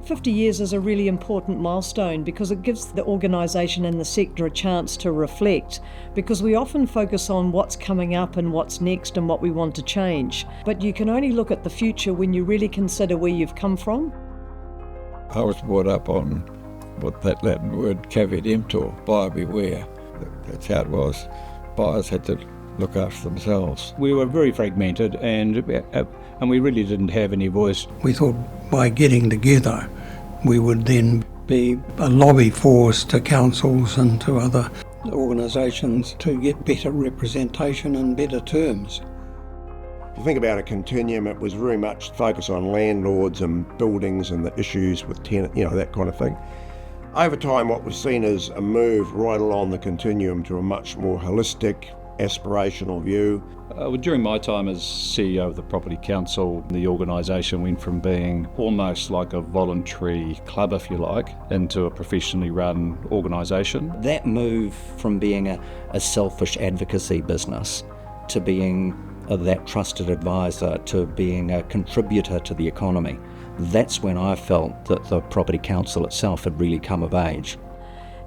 50 years is a really important milestone because it gives the organisation and the sector a chance to reflect, because we often focus on what's coming up and what's next and what we want to change. But you can only look at the future when you really consider where you've come from. I was brought up on what that Latin word caveat emptor, buyer beware. That's how it was. Buyers had to look after themselves. We were very fragmented and we really didn't have any voice. We thought by getting together we would then be a lobby force to councils and to other organisations to get better representation and better terms. If you think about a continuum, it was very much focused on landlords and buildings and the issues with tenant, that kind of thing. Over time, what was seen as a move right along the continuum to a much more holistic, aspirational view. During my time as CEO of the Property Council, the organisation went from being almost like a voluntary club, if you like, into a professionally run organisation. That move from being a selfish advocacy business to being that trusted advisor to being a contributor to the economy, that's when I felt that the Property Council itself had really come of age.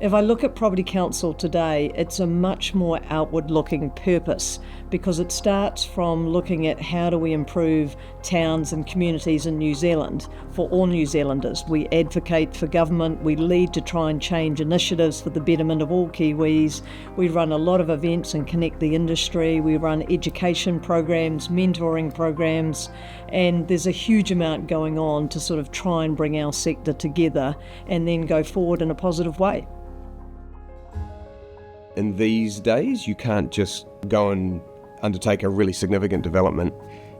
If I look at Property Council today, it's a much more outward-looking purpose, because it starts from looking at how do we improve towns and communities in New Zealand for all New Zealanders. We advocate for government, we lead to try and change initiatives for the betterment of all Kiwis. We run a lot of events and connect the industry. We run education programs, mentoring programs, and there's a huge amount going on to sort of try and bring our sector together and then go forward in a positive way. In these days, you can't just go and undertake a really significant development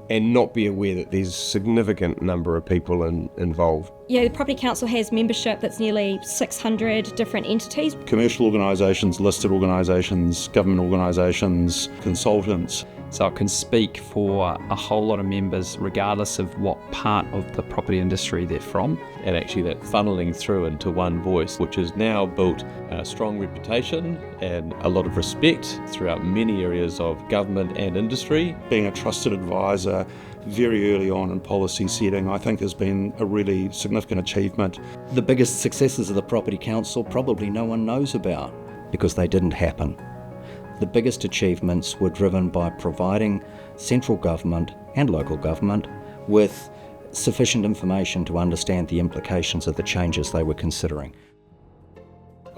and not be aware that there's a significant number of people involved. Yeah, the Property Council has membership that's nearly 600 different entities. Commercial organisations, listed organisations, government organisations, consultants. So it can speak for a whole lot of members regardless of what part of the property industry they're from. And actually that funneling through into one voice, which has now built a strong reputation and a lot of respect throughout many areas of government and industry. Being a trusted advisor very early on in policy setting, I think has been a really significant achievement. The biggest successes of the Property Council probably no one knows about because they didn't happen. The biggest achievements were driven by providing central government and local government with sufficient information to understand the implications of the changes they were considering.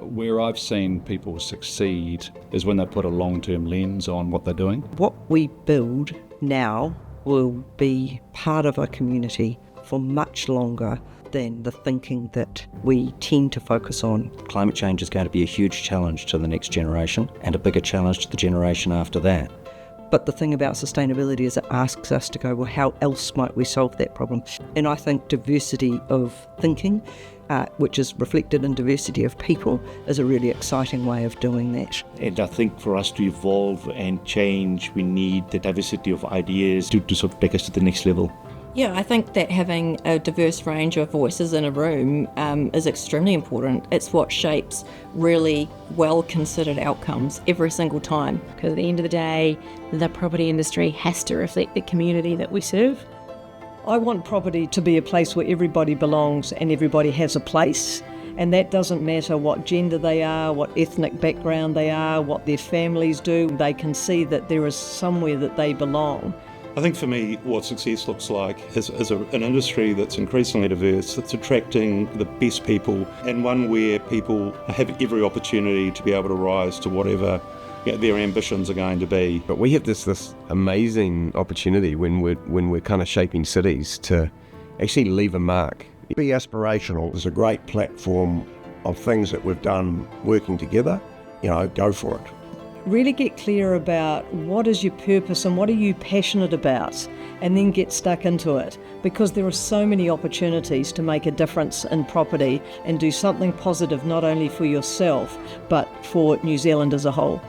Where I've seen people succeed is when they put a long-term lens on what they're doing. What we build now will be part of a community for much longer than the thinking that we tend to focus on. Climate change is going to be a huge challenge to the next generation and a bigger challenge to the generation after that. But the thing about sustainability is it asks us to go, well, how else might we solve that problem? And I think diversity of thinking, which is reflected in diversity of people, is a really exciting way of doing that. And I think for us to evolve and change, we need the diversity of ideas to sort of take us to the next level. Yeah, I think that having a diverse range of voices in a room is extremely important. It's what shapes really well-considered outcomes every single time. Because at the end of the day, the property industry has to reflect the community that we serve. I want property to be a place where everybody belongs and everybody has a place. And that doesn't matter what gender they are, what ethnic background they are, what their families do. They can see that there is somewhere that they belong. I think for me, what success looks like is an industry that's increasingly diverse, that's attracting the best people, and one where people have every opportunity to be able to rise to whatever their ambitions are going to be. But we have this amazing opportunity when we're kind of shaping cities to actually leave a mark. Be aspirational is a great platform of things that we've done working together. Go for it. Really get clear about what is your purpose and what are you passionate about, and then get stuck into it, because there are so many opportunities to make a difference in property and do something positive not only for yourself but for New Zealand as a whole.